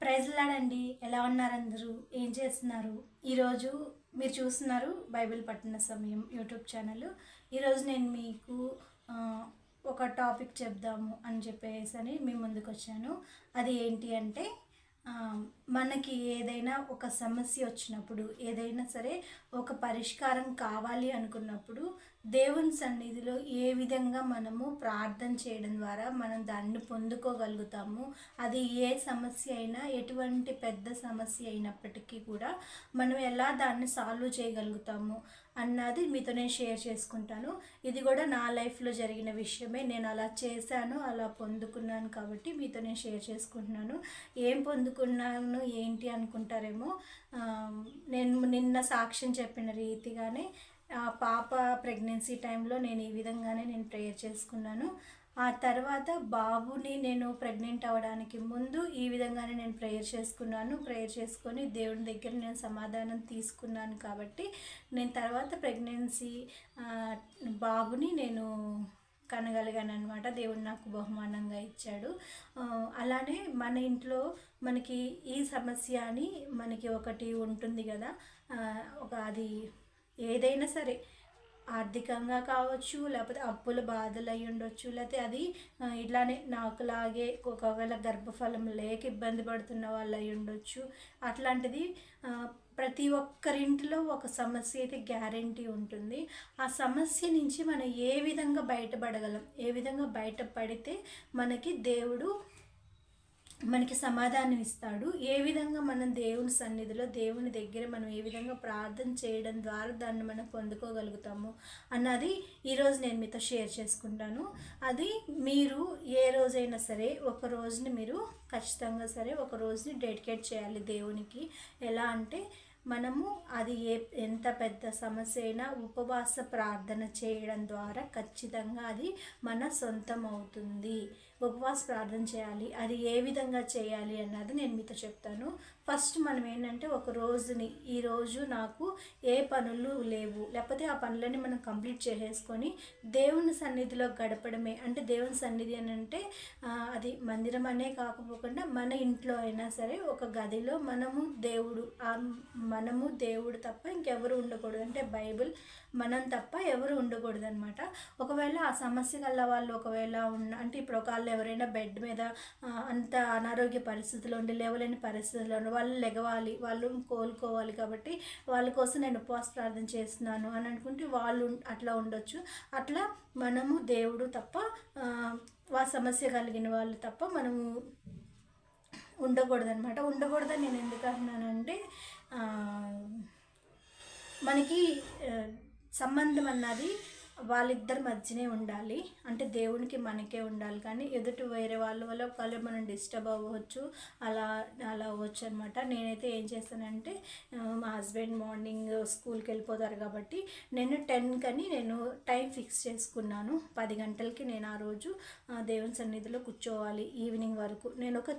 Praise లాడండి. ఎలా ఉన్నారు అందరూ? ఏం చేస్తున్నారు? ఈరోజు మీరు చూస్తున్నారు బైబిల్ పట్టిన సమయం యూట్యూబ్ ఛానల్. ఈరోజు నేను మీకు ఒక టాపిక్ చెప్దాము అని చెప్పేసి మీ ముందుకు వచ్చాను. అది ఏంటి అంటే మనకి ఏదైనా ఒక సమస్య వచ్చినప్పుడు, ఏదైనా సరే ఒక పరిష్కారం కావాలి అనుకున్నప్పుడు దేవుని సన్నిధిలో ఏ విధంగా మనము ప్రార్థన చేయడం ద్వారా మనం దాన్ని పొందుకోగలుగుతాము. అది ఏ సమస్య అయినా, ఎటువంటి పెద్ద సమస్య అయినప్పటికీ కూడా మనం ఎలా దాన్ని సాల్వ్ చేయగలుగుతాము అన్నది మీతో నేను షేర్ చేసుకుంటాను. ఇది కూడా నా లైఫ్లో జరిగిన విషయమే. నేను అలా చేశాను, అలా పొందుకున్నాను కాబట్టి మీతో నేను షేర్ చేసుకుంటున్నాను. ఏం పొందుకున్నాను ఏంటి అనుకుంటారేమో. నేను నిన్న సాక్ష్యం చెప్పిన రీతిగానే పాప ప్రెగ్నెన్సీ టైంలో నేను ఈ విధంగానే నేను ప్రేయర్ చేసుకున్నాను. ఆ తర్వాత బాబుని నేను ప్రెగ్నెంట్ అవ్వడానికి ముందు ఈ విధంగానే నేను ప్రేయర్ చేసుకున్నాను. ప్రేయర్ చేసుకొని దేవుని దగ్గర నేను సమాధానం తీసుకున్నాను కాబట్టి నేను తర్వాత ప్రెగ్నెన్సీ బాబుని నేను కనగలిగాను అనమాట. దేవుడు నాకు బహుమానంగా ఇచ్చాడు. అలానే మన ఇంట్లో మనకి ఈ సమస్య అని మనకి ఒకటి ఉంటుంది కదా. అది ఏదైనా సరే ఆర్థికంగా కావచ్చు, లేకపోతే అప్పుల బాధలు అయి ఉండొచ్చు, లేకపోతే అది ఇట్లానే నాకులాగే ఒకవేళ గర్భఫలం లేక ఇబ్బంది పడుతున్న వాళ్ళు అయి ఉండొచ్చు. అట్లాంటిది ప్రతి ఒక్కరింటిలో ఒక సమస్య అయితే గ్యారంటీ ఉంటుంది. ఆ సమస్య నుంచి మనం ఏ విధంగా బయటపడగలం, ఏ విధంగా బయటపడితే మనకి సమాధానం ఇస్తాడు, ఏ విధంగా మనం దేవుని సన్నిధిలో దేవుని దగ్గర మనం ఏ విధంగా ప్రార్థన చేయడం ద్వారా దాన్ని మనం పొందుకోగలుగుతాము అన్నది ఈరోజు నేను మీతో షేర్ చేసుకుంటాను. అది మీరు ఏ రోజైనా సరే ఒక రోజుని మీరు ఖచ్చితంగా సరే ఒక రోజుని డెడికేట్ చేయాలి దేవునికి. ఎలా అంటే మనము అది ఎంత పెద్ద సమస్య అయినా ఉపవాస ప్రార్థన చేయడం ద్వారా ఖచ్చితంగా అది మన సొంతం అవుతుంది. ఉపవాస ప్రార్థన చేయాలి. అది ఏ విధంగా చేయాలి అన్నది నేను మీతో చెప్తాను. ఫస్ట్ మనం ఏంటంటే ఒక రోజుని, ఈరోజు నాకు ఏ పనులు లేవు, లేకపోతే ఆ పనులని మనం కంప్లీట్ చేసేసుకొని దేవుని సన్నిధిలో గడపడమే. అంటే దేవుని సన్నిధి అని అంటే అది మందిరం అనే కాకపోకుండా మన ఇంట్లో అయినా సరే ఒక గదిలో మనము దేవుడు తప్ప ఇంకెవరు ఉండకూడదు. అంటే బైబిల్ మనం తప్ప ఎవరు ఉండకూడదు అనమాట. ఒకవేళ ఆ సమస్య గల వాళ్ళు ఒకవేళ అంటే ఇప్పుడు ఒకవేళ ఎవరైనా బెడ్ మీద అంత అనారోగ్య పరిస్థితుల్లో ఉండి, లేవలేని పరిస్థితుల్లో ఉండి, వాళ్ళు లెగవాలి, వాళ్ళు కోలుకోవాలి. కాబట్టి వాళ్ళ కోసం నేను ఉపవాస ప్రార్థన చేస్తున్నాను అని అనుకుంటే వాళ్ళు అట్లా ఉండొచ్చు. అట్లా మనము దేవుడు తప్ప సమస్య కలిగిన వాళ్ళు తప్ప మనము ఉండకూడదు అనమాట. ఉండకూడదని నేను ఎందుకు అంటున్నానంటే మనకి సంబంధం అన్నది వాళ్ళిద్దరి మధ్యనే ఉండాలి. అంటే దేవునికి మనకే ఉండాలి. కానీ ఎదుటి వేరే వాళ్ళ వల్ల ఒకవేళ మనం డిస్టర్బ్ అవ్వచ్చు, అలా అవ్వచ్చు అనమాట. నేనైతే ఏం చేస్తానంటే మా హస్బెండ్ మార్నింగ్ స్కూల్కి వెళ్ళిపోతారు కాబట్టి నేను 10 నేను టైం ఫిక్స్ చేసుకున్నాను. 10 గంటలకి నేను ఆ రోజు దేవుని సన్నిధిలో కూర్చోవాలి. ఈవినింగ్ వరకు నేను ఒక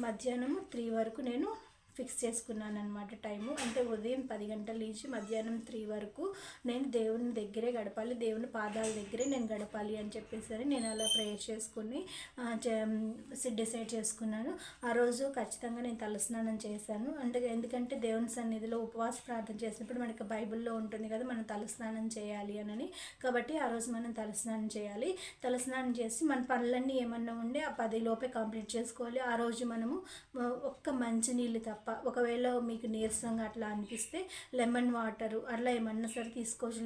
మధ్యాహ్నం 3 వరకు నేను ఫిక్స్ చేసుకున్నాను అనమాట టైము. అంటే ఉదయం 10 గంటల నుంచి మధ్యాహ్నం 3 వరకు నేను దేవుని దగ్గరే గడపాలి, దేవుని పాదాల దగ్గరే నేను గడపాలి అని చెప్పేసి నేను అలా ప్రేయర్ చేసుకుని డిసైడ్ చేసుకున్నాను. ఆ రోజు ఖచ్చితంగా నేను తలస్నానం చేశాను. ఎందుకంటే దేవుని సన్నిధిలో ఉపవాస ప్రార్థన చేసినప్పుడు మనకి బైబిల్లో ఉంటుంది కదా, మనం తలస్నానం చేయాలి అని. కాబట్టి ఆ రోజు మనం తలస్నానం చేయాలి. తలస్నానం చేసి మన పనులన్నీ ఏమన్నా ఉండే ఆ 10 లోపే కంప్లీట్ చేసుకోవాలి. ఆ రోజు మనము ఒక్క మంచినీళ్ళు తప్ప, ఒకవేళ మీకు నీరసంగా అట్లా అనిపిస్తే లెమన్ వాటరు అట్లా ఏమన్నా సరే తీసుకోవచ్చు,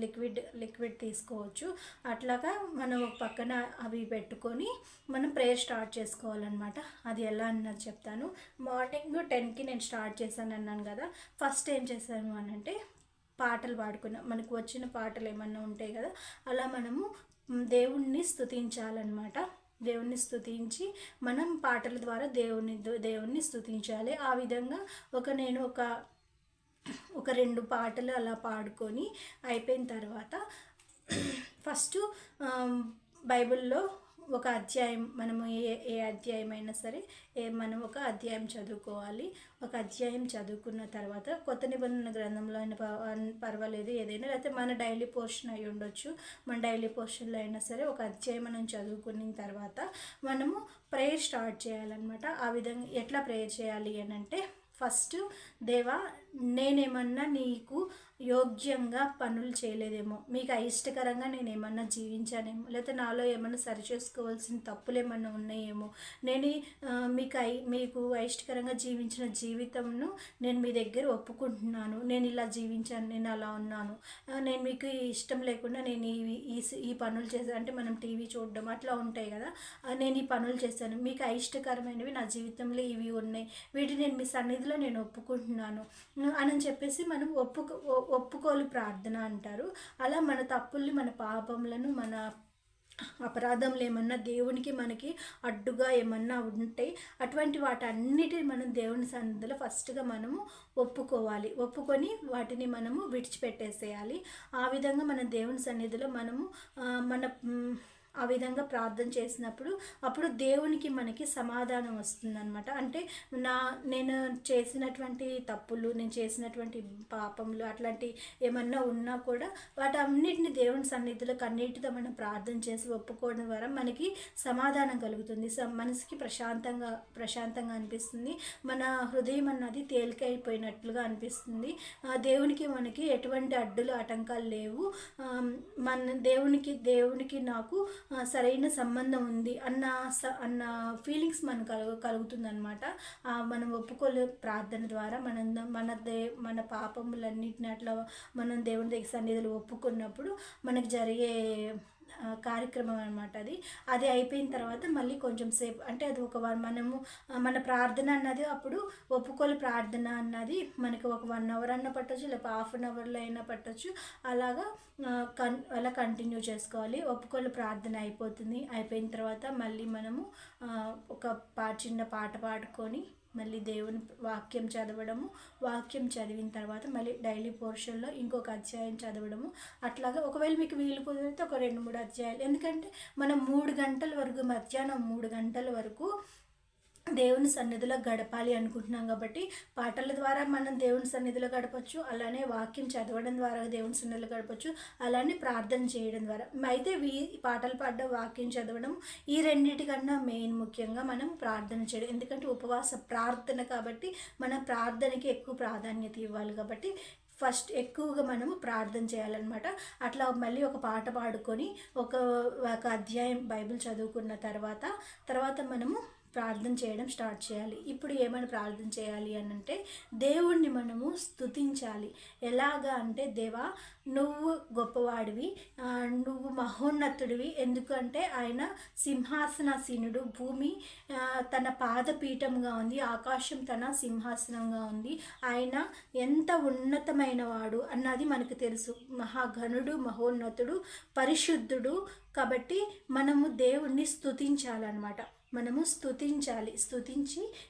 లిక్విడ్ తీసుకోవచ్చు. అట్లాగా మనం ఒక పక్కన అవి పెట్టుకొని మనం ప్రేయర్ స్టార్ట్ చేసుకోవాలన్నమాట. అది ఎలా అన్నది చెప్తాను. మార్నింగ్ 10కి నేను స్టార్ట్ చేశాను అన్నాను కదా. ఫస్ట్ ఏం చేశాను అని అంటే పాటలు పాడుకున్నాం. మనకు వచ్చిన పాటలు ఏమన్నా ఉంటాయి కదా, అలా మనము దేవుణ్ణి స్తుతించాలన్నమాట. దేవుణ్ణి స్తుతించి మనం పాటల ద్వారా దేవుణ్ణి స్తుతించాలి. ఆ విధంగా నేను ఒక 2 పాటలు అలా పాడుకొని అయిపోయిన తర్వాత ఫస్ట్ బైబిల్లో ఒక అధ్యాయం, మనము ఏ అధ్యాయం అయినా సరే మనం ఒక అధ్యాయం చదువుకోవాలి. ఒక అధ్యాయం చదువుకున్న తర్వాత కొత్త నిబంధన గ్రంథంలో అయినా పర్వాలేదు, ఏదైనా, లేకపోతే మన డైలీ పోర్షన్ అయి ఉండొచ్చు. మన డైలీ పోర్షన్లో అయినా సరే ఒక అధ్యాయం మనం చదువుకున్న తర్వాత మనము ప్రేయర్ స్టార్ట్ చేయాలన్నమాట. ఆ విధంగా ఎట్లా ప్రేయర్ చేయాలి అని అంటే, ఫస్ట్, దేవా, నేనేమన్నా నీకు యోగ్యంగా పనులు చేయలేదేమో, మీకు అయిష్టకరంగా నేను ఏమన్నా జీవించానేమో, లేకపోతే నాలో ఏమన్నా సరిచేసుకోవాల్సిన తప్పులు ఏమన్నా ఉన్నాయేమో, నేను మీకు అయిష్టకరంగా జీవించిన జీవితంను నేను మీ దగ్గర ఒప్పుకుంటున్నాను. నేను ఇలా జీవించాను, నేను అలా ఉన్నాను, నేను మీకు ఇష్టం లేకుండా నేను ఈ పనులు చేశాను. అంటే మనం టీవీ చూడడం అట్లా ఉంటాయి కదా, నేను ఈ పనులు చేశాను, మీకు అయిష్టకరమైనవి నా జీవితంలో ఇవి ఉన్నాయి, వీటిని నేను మీ సన్నిధిలో నేను ఒప్పుకుంటున్నాను అని చెప్పేసి మనం ఒప్పుకోలు ప్రార్థన అంటారు. అలా మన తప్పుల్ని, మన పాపములను, మన అపరాధములు ఏమన్నా దేవునికి మనకి అడ్డుగా ఏమన్నా ఉంటే అటువంటి వాటన్నిటిని మనం దేవుని సన్నిధిలో ఫస్ట్గా మనము ఒప్పుకొని వాటిని మనము విడిచిపెట్టేసేయాలి. ఆ విధంగా మన దేవుని సన్నిధిలో మనము ఆ విధంగా ప్రార్థన చేసినప్పుడు అప్పుడు దేవునికి మనకి సమాధానం వస్తుందన్నమాట. అంటే నేను చేసినటువంటి తప్పులు, నేను చేసినటువంటి పాపములు అట్లాంటి ఏమన్నా ఉన్నా కూడా వాటన్నిటిని దేవుని సన్నిధిలో కన్నీటితో మనం ప్రార్థన చేసి ఒప్పుకోవడం ద్వారా మనకి సమాధానం కలుగుతుంది. మనసుకి ప్రశాంతంగా అనిపిస్తుంది. మన హృదయం అన్నది తేలికైపోయినట్లుగా అనిపిస్తుంది. దేవునికి మనకి ఎటువంటి అడ్డులు ఆటంకాలు లేవు. దేవునికి నాకు సరైన సంబంధం ఉంది అన్న ఫీలింగ్స్ మనకు కలుగుతుందన్నమాట. మనం ఒప్పుకోలే ప్రార్థన ద్వారా మన పాపములన్నిటిని అట్లా మనం దేవుని దగ్గర సన్నిధిలో ఒప్పుకున్నప్పుడు మనకు జరిగే కార్యక్రమం అనమాట. అది అయిపోయిన తర్వాత మళ్ళీ కొంచెం సేపు, అంటే అది మనము మన ప్రార్థన అన్నది అప్పుడు ఒప్పుకోలు ప్రార్థన అన్నది మనకి ఒక 1 అవర్ అన్న పట్టచ్చు, లేకపోతే హాఫ్ అన్ అవర్లో అయినా పట్టచ్చు. అలా కంటిన్యూ చేసుకోవాలి. ఒప్పుకోలు ప్రార్థన అయిపోయిన తర్వాత మళ్ళీ మనము ఒక చిన్న పాట పాడుకొని మళ్ళీ దేవుని వాక్యం చదివిన తర్వాత మళ్ళీ డైలీ పోర్షన్లో ఇంకొక అధ్యాయం చదవడము. అట్లాగా ఒకవేళ మీకు వీలు కుదిరితే ఒక 2-3 అధ్యాయాలు, ఎందుకంటే మనం 3 గంటల వరకు, మధ్యాహ్నం 3 గంటల వరకు దేవుని సన్నిధిలో గడపాలి అనుకుంటున్నాం కాబట్టి పాటల ద్వారా మనం దేవుని సన్నిధిలో గడపచ్చు, అలానే వాక్యం చదవడం ద్వారా దేవుని సన్నిధిలో గడపచ్చు, అలానే ప్రార్థన చేయడం ద్వారా. అయితే పాటలు పాడడం, వాక్యం చదవడం, ఈ రెండింటికన్నా ముఖ్యంగా మనం ప్రార్థన చేయడం. ఎందుకంటే ఉపవాస ప్రార్థన కాబట్టి మనం ప్రార్థనకి ఎక్కువ ప్రాధాన్యత ఇవ్వాలి కాబట్టి ఫస్ట్ ఎక్కువగా మనము ప్రార్థన చేయాలన్నమాట. అట్లా మళ్ళీ ఒక పాట పాడుకొని ఒక అధ్యాయం బైబిల్ చదువుకున్న తర్వాత మనము ప్రార్థన చేయడం స్టార్ట్ చేయాలి. ఇప్పుడు ఏమైనా ప్రార్థన చేయాలి అని అంటే, దేవుణ్ణి మనము స్తుతించాలి. ఎలాగా అంటే, దేవా, నువ్వు గొప్పవాడివి, నువ్వు మహోన్నతుడివి. ఎందుకంటే ఆయన సింహాసనాసీనుడు, భూమి తన పాదపీఠంగా ఉంది, ఆకాశం తన సింహాసనంగా ఉంది. ఆయన ఎంత ఉన్నతమైన వాడు అన్నది మనకు తెలుసు. మహాఘనుడు, మహోన్నతుడు, పరిశుద్ధుడు. కాబట్టి మనము దేవుణ్ణి స్తుతించాలన్నమాట. మనము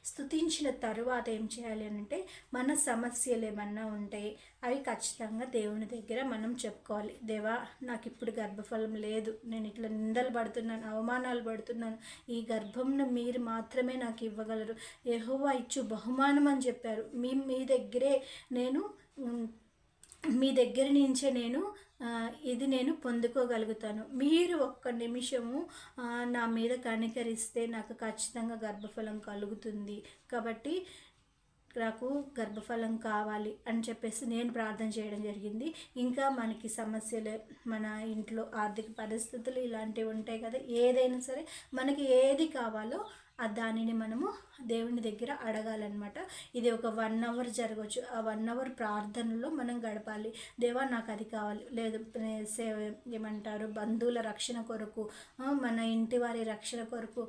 స్తుతించిన తరువాత ఏం చేయాలి అని అంటే, మన సమస్యలు ఏమన్నా ఉంటాయి అవి ఖచ్చితంగా దేవుని దగ్గర మనం చెప్పుకోవాలి. దేవా, నాకు ఇప్పుడు గర్భఫలం లేదు, నేను ఇట్లా నిందలు పడుతున్నాను, అవమానాలు పడుతున్నాను, ఈ గర్భంను మీరు మాత్రమే నాకు ఇవ్వగలరు, యెహోవా ఇచ్చు బహుమానం అని చెప్పారు. మీ దగ్గర నుంచే నేను పొందుకోగలుగుతాను. మీరు ఒక్క నిమిషము నా మీద కనికరిస్తే నాకు ఖచ్చితంగా గర్భఫలం కలుగుతుంది. కాబట్టి నాకు గర్భఫలం కావాలి అని చెప్పేసి నేను ప్రార్థన చేయడం జరిగింది. ఇంకా మనకి సమస్యలు, మన ఇంట్లో ఆర్థిక పరిస్థితులు ఇలాంటివి ఉంటాయి కదా, ఏదైనా సరే మనకి ఏది కావాలో దానిని మనము దేవుని దగ్గర అడగాలన్నమాట. ఇది ఒక 1 అవర్ జరగవచ్చు. ఆ 1 అవర్ ప్రార్థనలో మనం గడపాలి. దేవా, నాకు అది కావాలి, లేదు ఏమంటారు, బంధువుల రక్షణ కొరకు, మన ఇంటి వారి రక్షణ కొరకు,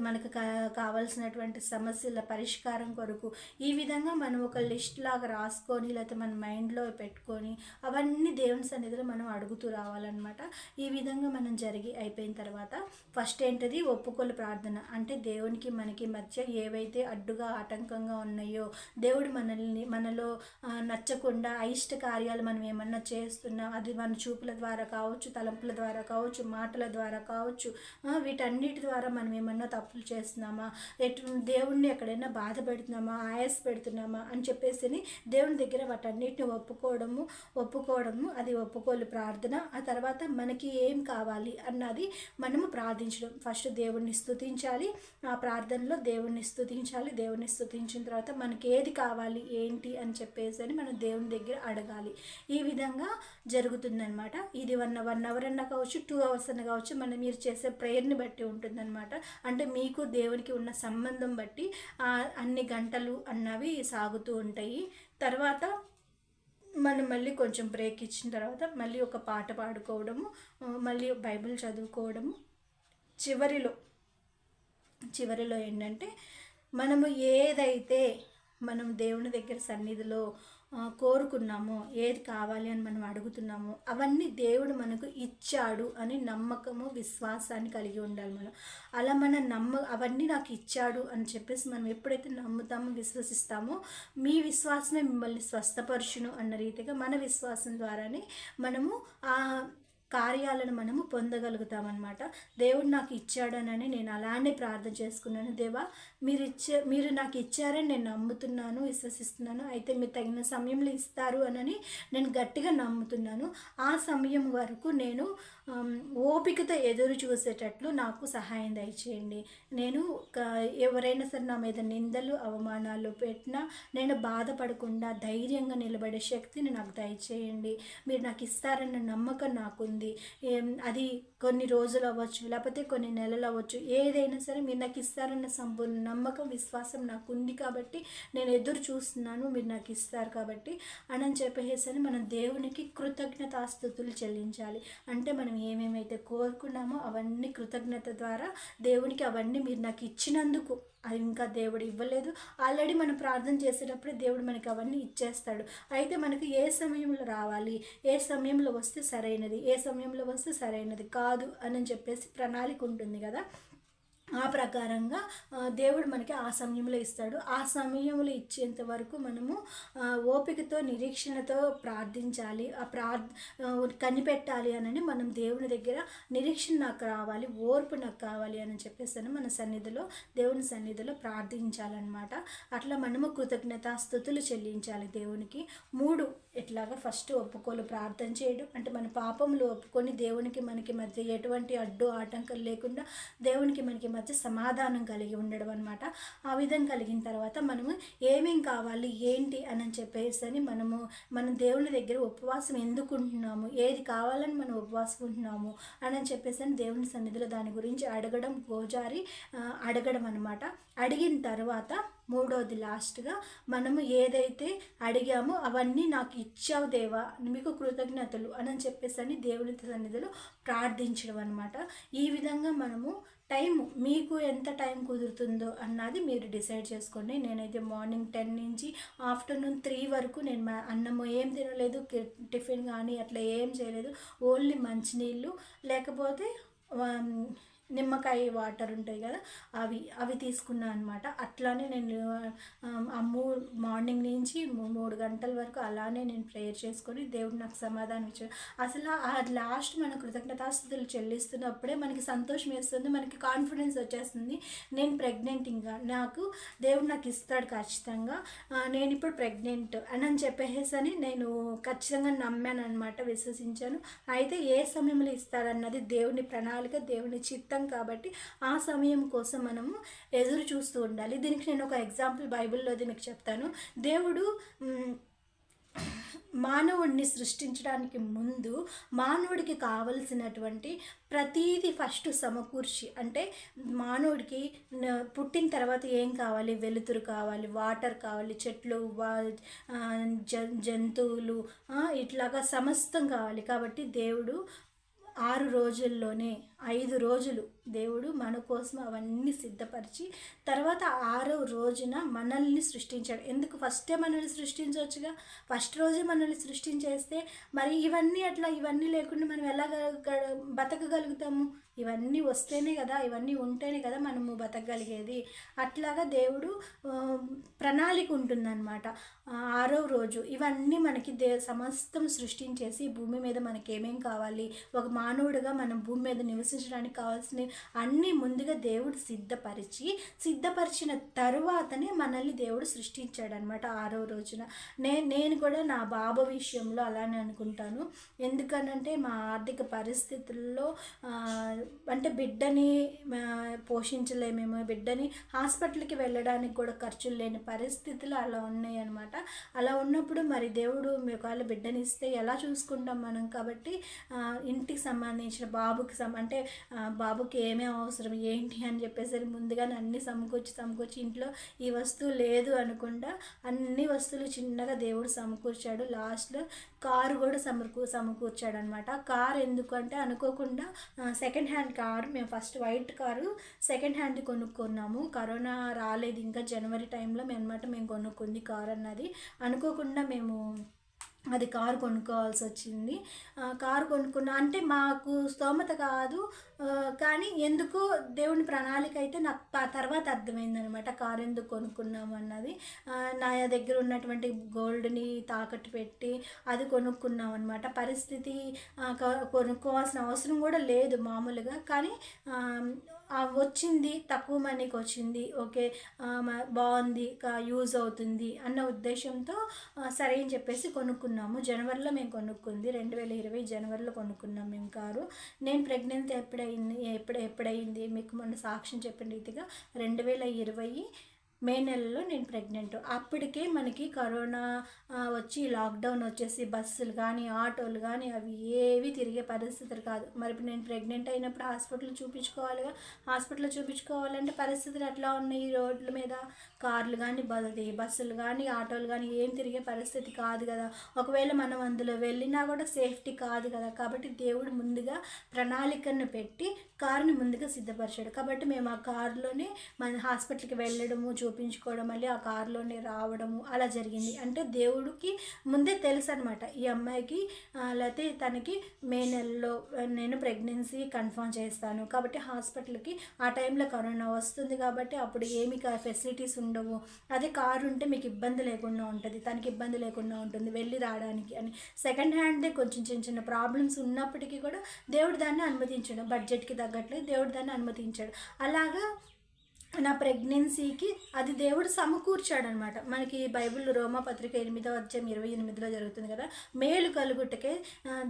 మనకు కావాల్సినటువంటి సమస్యల పరిష్కారం కొరకు, ఈ విధంగా మనం ఒక లిస్ట్ లాగా రాసుకొని లేకపోతే మన మైండ్లో పెట్టుకొని అవన్నీ దేవుని సన్నిధిలో మనం అడుగుతూ రావాలన్నమాట. ఈ విధంగా మనం అయిపోయిన తర్వాత ఫస్ట్ ఏంటిది, ఒప్పుకోలు ప్రార్థన. అంటే దేవునికి మనకి మధ్య ఏవైతే అడ్డుగా ఆటంకంగా ఉన్నాయో, దేవుడు మనలో నచ్చకుండా అయిష్ట కార్యాలు మనం ఏమన్నా చేస్తున్నా, అది మన చూపుల ద్వారా కావచ్చు, తలంపుల ద్వారా కావచ్చు, మాటల ద్వారా కావచ్చు, వీటన్నిటి ద్వారా మనం ఏమన్నా తప్పులు చేస్తున్నామా, దేవుణ్ణి ఎక్కడైనా బాధ పెడుతున్నామా, ఆయాస పెడుతున్నామా అని చెప్పేసి దేవుని దగ్గర వాటన్నిటిని ఒప్పుకోవడము అది ఒప్పుకోలు ప్రార్థన. ఆ తర్వాత మనకి ఏం కావాలి అన్నది మనము ప్రార్థించడం. ఫస్ట్ దేవుణ్ణి స్తుతించాలి, ఆ ప్రార్థనలో దేవుణ్ణి స్తుతించిన తర్వాత మనకి ఏది కావాలి ఏంటి అని చెప్పేసి మనం దేవుని దగ్గర అడగాలి. ఈ విధంగా జరుగుతుందనమాట. ఇది 1 అవర్ అన్నా కావచ్చు, 2 అవర్స్ అన్నా కావచ్చు, మీరు చేసే ప్రేయర్ని బట్టి ఉంటుందన్నమాట. అంటే మీకు దేవునికి ఉన్న సంబంధం బట్టి అన్ని గంటలు అన్నవి సాగుతూ ఉంటాయి. తర్వాత మనం మళ్ళీ కొంచెం బ్రేక్ ఇచ్చిన తర్వాత మళ్ళీ ఒక పాట పాడుకోవడము, మళ్ళీ బైబిల్ చదువుకోవడము. చివరిలో ఏంటంటే మనము ఏదైతే మనం దేవుని దగ్గర సన్నిధిలో కోరుకున్నామో, ఏది కావాలి అని మనం అడుగుతున్నామో అవన్నీ దేవుడు మనకు ఇచ్చాడు అని నమ్మకము, విశ్వాసాన్ని కలిగి ఉండాలి మనం. అలా అవన్నీ నాకు ఇచ్చాడు అని చెప్పేసి మనం ఎప్పుడైతే నమ్ముతామో, విశ్వసిస్తామో, మీ విశ్వాసమే మిమ్మల్ని స్వస్థపరచును అన్న రీతిగా మన విశ్వాసం ద్వారానే మనము ఆ కార్యాలను మనము పొందగలుగుతామన్నమాట. దేవుడు నాకు ఇచ్చాడనని నేను అలానే ప్రార్థన చేసుకున్నాను. దేవా, మీరు నాకు ఇచ్చారని నేను నమ్ముతున్నాను, విశ్వసిస్తున్నాను. అయితే మీరు తగిన సమయంలో ఇస్తారు అని నేను గట్టిగా నమ్ముతున్నాను. ఆ సమయం వరకు నేను ఓపికతో ఎదురు చూసేటట్లు నాకు సహాయం దయచేయండి. నేను ఎవరైనా సరే నా మీద నిందలు, అవమానాలు పెట్టినా నేను బాధపడకుండా ధైర్యంగా నిలబడే శక్తిని నాకు దయచేయండి. మీరు నాకు ఇస్తారన్న నమ్మకం నాకుంది. అది కొన్ని రోజులు అవ్వచ్చు, లేకపోతే కొన్ని నెలలు అవ్వచ్చు, ఏదైనా సరే మీరు నాకు ఇస్తారన్న సంపూర్ణ నమ్మకం, విశ్వాసం నాకు ఉంది కాబట్టి నేను ఎదురు చూస్తున్నాను, మీరు నాకు ఇస్తారు కాబట్టి అని చెప్పేసి మనం దేవునికి కృతజ్ఞతాస్తుతులు చెల్లించాలి. అంటే మనం ఏమేమైతే కోరుకున్నామో అవన్నీ కృతజ్ఞత ద్వారా దేవునికి అవన్నీ మీరు నాకు ఇచ్చినందుకు, అది ఇంకా దేవుడు ఇవ్వలేదు, ఆల్రెడీ మనం ప్రార్థన చేసేటప్పుడే దేవుడు మనకి అవన్నీ ఇచ్చేస్తాడు. అయితే మనకి ఏ సమయంలో రావాలి, ఏ సమయంలో వస్తే సరైనది, ఏ సమయంలో వస్తే సరైనది కాదు అని చెప్పేసి ప్రణాళిక ఉంటుంది కదా. ఆ ప్రకారంగా దేవుడు మనకి ఆ సమయంలో ఇస్తాడు. ఆ సమయంలో ఇచ్చేంత వరకు మనము ఓపికతో, నిరీక్షణతో ప్రార్థించాలి. కనిపెట్టాలి అని మనం దేవుని దగ్గర నిరీక్షణ నాకు రావాలి, ఓర్పు నాకు కావాలి అని చెప్పేసి మన దేవుని సన్నిధిలో ప్రార్థించాలన్నమాట. అట్లా మనము కృతజ్ఞతాస్తుతులు చెల్లించాలి దేవునికి. 3 ఎట్లాగా ఫస్ట్ ఒప్పుకోలు ప్రార్థన చేయడం, అంటే మన పాపములు ఒప్పుకొని దేవునికి మనకి మధ్య ఎటువంటి అడ్డు ఆటంకం లేకుండా దేవునికి మనకి మధ్య సమాధానం కలిగి ఉండడం అనమాట. ఆ విధంగా కలిగిన తర్వాత మనము ఏమేం కావాలి ఏంటి అని చెప్పేసి మనం దేవుని దగ్గర ఉపవాసం ఎందుకు ఉంటున్నాము, ఏది కావాలని మనం ఉపవాసం ఉంటున్నాము అని చెప్పేసి దేవుని సన్నిధిలో దాని గురించి అడగడం అనమాట. అడిగిన తర్వాత 3వది లాస్ట్గా మనము ఏదైతే అడిగామో అవన్నీ నాకు ఇచ్చావు దేవా, మీకు కృతజ్ఞతలు అని చెప్పేసి దేవుని సన్నిధిలో ప్రార్థించడం అనమాట. ఈ విధంగా మనము మీకు ఎంత టైం కుదురుతుందో అన్నది మీరు డిసైడ్ చేసుకోండి. నేనైతే మార్నింగ్ 10 నుంచి ఆఫ్టర్నూన్ 3 వరకు నేను అన్నము ఏం తినలేదు, టిఫిన్ కానీ అట్లా ఏం చేయలేదు. ఓన్లీ మంచినీళ్ళు, లేకపోతే నిమ్మకాయ వాటర్ ఉంటాయి కదా, అవి తీసుకున్నాను అనమాట. అట్లానే నేను మార్నింగ్ నుంచి 3 గంటల వరకు అలానే నేను ప్రేయర్ చేసుకొని దేవుడు నాకు సమాధానం ఇచ్చాడు. అసలు ఆ లాస్ట్ మన కృతజ్ఞతాస్తుతులు చెల్లిస్తున్నప్పుడే మనకి సంతోషం వేస్తుంది, మనకి కాన్ఫిడెన్స్ వచ్చేస్తుంది. నేను ప్రెగ్నెంట్, ఇంకా దేవుడు నాకు ఇస్తాడు ఖచ్చితంగా, నేను ఇప్పుడు ప్రెగ్నెంట్ అని చెప్పేసి నేను ఖచ్చితంగా నమ్మాను అనమాట, విశ్వసించాను. అయితే ఏ సమయంలో ఇస్తాడన్నది దేవుని ప్రణాళిక, దేవుని చిత్తం కాబట్టి ఆ సమయం కోసం మనము ఎదురు చూస్తూ ఉండాలి. దీనికి నేను ఒక ఎగ్జాంపుల్ బైబిల్లోది మీకు చెప్తాను. దేవుడు మానవుడిని సృష్టించడానికి ముందు మానవుడికి కావలసినటువంటి ప్రతీది ఫస్ట్ సమకూర్చి, అంటే మానవుడికి పుట్టిన తర్వాత ఏం కావాలి, వెలుతురు కావాలి, వాటర్ కావాలి, చెట్లు, జంతువులు, ఇట్లాగా సమస్తం కావాలి. కాబట్టి దేవుడు 6 రోజుల్లోనే 5 రోజులు దేవుడు మన కోసం అవన్నీ సిద్ధపరిచి తర్వాత 6వ రోజున మనల్ని సృష్టించాడు. ఎందుకు ఫస్టే మనల్ని సృష్టించవచ్చుగా, ఫస్ట్ రోజే మనల్ని సృష్టించేస్తే మరి ఇవన్నీ లేకుండా మనం ఎలా బతకగలుగుతాము? ఇవన్నీ వస్తేనే కదా, ఇవన్నీ ఉంటేనే కదా మనము బతకగలిగేది. అట్లాగా దేవుడు ప్రణాళిక ఉంటుందన్నమాట. 6వ రోజు ఇవన్నీ మనకి సమస్తం సృష్టించేసి భూమి మీద మనకి ఏమేం కావాలి, ఒక మానవుడిగా మనం భూమి మీద నివసించడానికి కావాల్సినవి అన్నీ ముందుగా దేవుడు సిద్ధపరిచిన తరువాతనే మనల్ని దేవుడు సృష్టించాడనమాట 6వ రోజున. నేను కూడా నా బాబు విషయంలో అలానే అనుకుంటాను. ఎందుకనంటే మా ఆర్థిక పరిస్థితుల్లో అంటే బిడ్డని పోషించలేమేమో, బిడ్డని హాస్పిటల్కి వెళ్ళడానికి కూడా ఖర్చులు లేని పరిస్థితులు అలా ఉన్నాయి అనమాట. అలా ఉన్నప్పుడు మరి దేవుడు ఒకవేళ బిడ్డని ఇస్తే ఎలా చూసుకుంటాం మనం. కాబట్టి ఇంటికి సంబంధించిన అంటే బాబుకి ఏమేమి అవసరం ఏంటి అని చెప్పేసరి ముందుగానే అన్నీ సమకూర్చి ఇంట్లో ఈ వస్తువు లేదు అనకుండా అన్ని వస్తువులు చిన్నగా దేవుడు సమకూర్చాడు. లాస్ట్లో కారు కూడా సమకూర్చాడు అనమాట. కారు ఎందుకంటే అనుకోకుండా సెకండ్ హ్యాండ్ కారు, మేము first white car second hand కొనుక్కున్నాము. కరోనా రాలేదు ఇంకా జనవరి టైంలో మేము కొనుక్కుంది కారు అన్నది. అనుకోకుండా మేము అది కారు కొనుక్కోవాల్సి వచ్చింది. కారు కొనుక్కున్నా అంటే మాకు స్తోమత కాదు, కానీ ఎందుకో దేవుని ప్రణాళిక అయితే నాకు తర్వాత అర్థమైందనమాట కారు ఎందుకు కొనుక్కున్నాము అన్నది. నా దగ్గర ఉన్నటువంటి గోల్డ్ని తాకట్టు పెట్టి అది కొనుక్కున్నాం అనమాట. పరిస్థితి కొనుక్కోవాల్సిన అవసరం కూడా లేదు మామూలుగా, కానీ వచ్చింది, తక్కువ మనీకి వచ్చింది, ఓకే బాగుంది, యూజ్ అవుతుంది అన్న ఉద్దేశంతో సరే అని చెప్పేసి కొనుక్కున్నాము. జనవరిలో మేము కొనుక్కుంది 2020 జనవరిలో కొనుక్కున్నాం మేము కారు. నేను ప్రెగ్నెన్సీ ఎప్పుడైంది మీకు మొన్న సాక్ష్యం చెప్పిన రీతిగా 2020 మే నెలలో నేను ప్రెగ్నెంట్. అప్పటికే మనకి కరోనా వచ్చి లాక్డౌన్ వచ్చేసి బస్సులు కానీ ఆటోలు కానీ అవి ఏవి తిరిగే పరిస్థితులు కాదు. మరి ఇప్పుడు నేను ప్రెగ్నెంట్ అయినప్పుడు హాస్పిటల్ చూపించుకోవాలంటే పరిస్థితులు ఎట్లా ఉన్నాయి, రోడ్ల మీద కార్లు కానీ బస్సులు కానీ ఆటోలు కానీ ఏం తిరిగే పరిస్థితి కాదు కదా. ఒకవేళ మనం అందులో వెళ్ళినా కూడా సేఫ్టీ కాదు కదా. కాబట్టి దేవుడు ముందుగా ప్రణాళికను పెట్టి కారుని ముందుగా సిద్ధపరిచాడు. కాబట్టి మేము ఆ కారులోనే మన హాస్పిటల్కి వెళ్ళడము, చూపించుకోవడం, మళ్ళీ ఆ కారులోనే రావడము అలా జరిగింది. అంటే దేవుడికి ముందే తెలుసు అనమాట ఈ అమ్మాయికి లేకపోతే తనకి మే నెలలో నేను ప్రెగ్నెన్సీ కన్ఫర్మ్ చేస్తాను. కాబట్టి హాస్పిటల్కి ఆ టైంలో కరోనా వస్తుంది కాబట్టి అప్పుడు ఏమి ఫెసిలిటీస్ ఉండవు. అదే కారు ఉంటే మీకు ఇబ్బంది లేకుండా ఉంటుంది, తనకి ఇబ్బంది లేకుండా ఉంటుంది వెళ్ళి రావడానికి అని. సెకండ్ హ్యాండ్దే కొంచెం చిన్న ప్రాబ్లమ్స్ ఉన్నప్పటికీ కూడా దేవుడు దాన్ని అనుమతించాడు. బడ్జెట్కి తగ్గట్లేదు దేవుడు దాన్ని అనుమతించాడు. అలాగా నా ప్రెగ్నెన్సీకి అది దేవుడు సమకూర్చాడనమాట. మనకి బైబిల్ రోమాపత్రిక 8వ అధ్యాయం 28లో జరుగుతుంది కదా, మేలు కలుగుటకే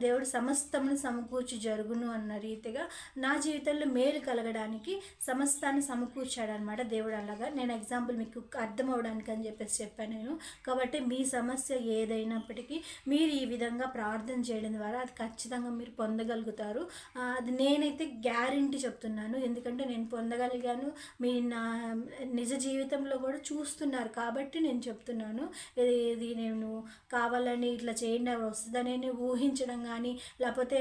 దేవుడు సమస్తమును సమకూర్చి జరుగును అన్న రీతిగా నా జీవితంలో మేలు కలగడానికి సమస్తాన్ని సమకూర్చాడనమాట దేవుడు. అలాగా నేను ఎగ్జాంపుల్ మీకు అర్థం అవడానికి అని చెప్పాను నేను. కాబట్టి మీ సమస్య ఏదైనప్పటికీ మీరు ఈ విధంగా ప్రార్థన చేయడం ద్వారా అది ఖచ్చితంగా మీరు పొందగలుగుతారు. అది నేనైతే గ్యారెంటీ చెప్తున్నాను, ఎందుకంటే నేను పొందగలిగాను. మీ నా నిజ జీవితంలో కూడా చూస్తున్నారు కాబట్టి నేను చెప్తున్నాను. ఇది నేను కావాలని ఇట్లా చేయండి వస్తుందని ఊహించడం కానీ లేకపోతే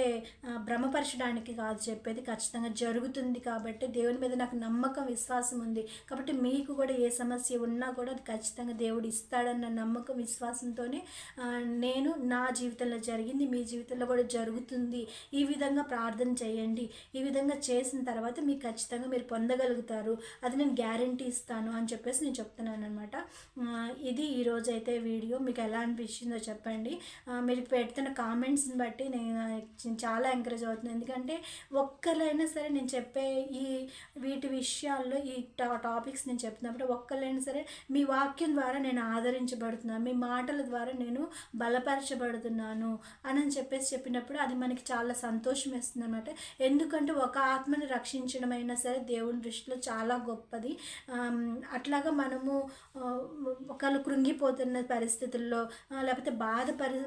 భ్రమపరచడానికి కాదు చెప్పేది, ఖచ్చితంగా జరుగుతుంది. కాబట్టి దేవుని మీద నాకు నమ్మకం విశ్వాసం ఉంది. కాబట్టి మీకు కూడా ఏ సమస్య ఉన్నా కూడా అది ఖచ్చితంగా దేవుడు ఇస్తాడన్న నమ్మకం విశ్వాసంతోనే నేను నా జీవితంలో జరిగింది, మీ జీవితంలో కూడా జరుగుతుంది. ఈ విధంగా ప్రార్థన చేయండి. ఈ విధంగా చేసిన తర్వాత మీకు ఖచ్చితంగా మీరు పొందగలుగుతారు, అది నేను గ్యారంటీ ఇస్తాను అని చెప్పేసి నేను చెప్తున్నాను అనమాట. ఇది ఈరోజు అయితే వీడియో మీకు ఎలా అనిపించిందో చెప్పండి. మీరు పెడుతున్న కామెంట్స్ని బట్టి నేను చాలా ఎంకరేజ్ అవుతుంది. ఎందుకంటే ఒక్కరైనా సరే నేను చెప్పే వీటి విషయాల్లో ఈ టాపిక్స్ నేను చెప్తున్నప్పుడు ఒక్కరైనా సరే మీ వాక్యం ద్వారా నేను ఆదరించబడుతున్నాను, మీ మాటల ద్వారా నేను బలపరచబడుతున్నాను అని చెప్పినప్పుడు అది మనకి చాలా సంతోషం వేస్తుంది అనమాట. ఎందుకంటే ఒక ఆత్మని రక్షించడం అయినా సరే దేవుని దృష్టిలో చాలా గొప్పది. అట్లాగా మనము ఒకళ్ళు కృంగిపోతున్న పరిస్థితుల్లో లేకపోతే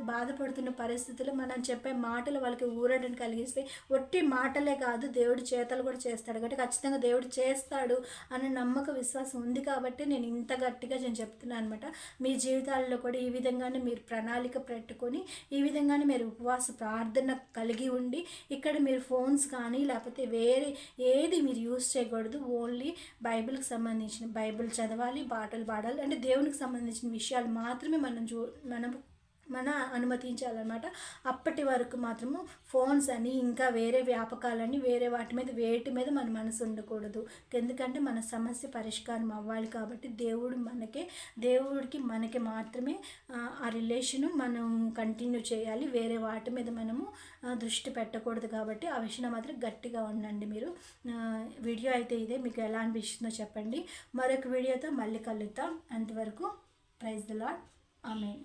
బాధపడుతున్న పరిస్థితుల్లో మనం చెప్పే మాటలు వాళ్ళకి ఊరటను కలిగిస్తే ఒట్టి మాటలే కాదు దేవుడి చేతలు కూడా చేస్తాడు. కాబట్టి ఖచ్చితంగా దేవుడు చేస్తాడు అనే నమ్మక విశ్వాసం ఉంది. కాబట్టి నేను ఇంత గట్టిగా నేను చెప్తున్నాను అనమాట. మీ జీవితాల్లో కూడా ఈ విధంగానే మీరు ప్రణాళిక పెట్టుకొని ఈ విధంగానే మీరు ఉపవాస ప్రార్థన కలిగి ఉండి ఇక్కడ మీరు ఫోన్స్ కానీ లేకపోతే వేరే ఏది మీరు యూజ్ చేయకూడదు. ఓన్లీ బైబిల్కి సంబంధించిన బైబిల్ చదవాలి, పాటలు పాడాలి, అంటే దేవునికి సంబంధించిన విషయాలు మాత్రమే మనం మన అనుమతించాలన్నమాట. అప్పటి వరకు మాత్రము ఫోన్స్ అని ఇంకా వేరే వ్యాపకాలని వేరే వేటి మీద మన మనసు ఉండకూడదు. ఎందుకంటే మన సమస్య పరిష్కారం అవ్వాలి కాబట్టి దేవుడికి మనకి మాత్రమే ఆ రిలేషను మనం కంటిన్యూ చేయాలి. వేరే వాటి మీద మనము దృష్టి పెట్టకూడదు. కాబట్టి ఆ విషయంలో మాత్రం గట్టిగా ఉండండి మీరు. వీడియో అయితే ఇదే, మీకు ఎలా అనిపిస్తుందో చెప్పండి. మరొక వీడియోతో మళ్ళీ కలుద్దాం. అంతవరకు ప్రైజ్ ది లార్డ్. ఆమేన్.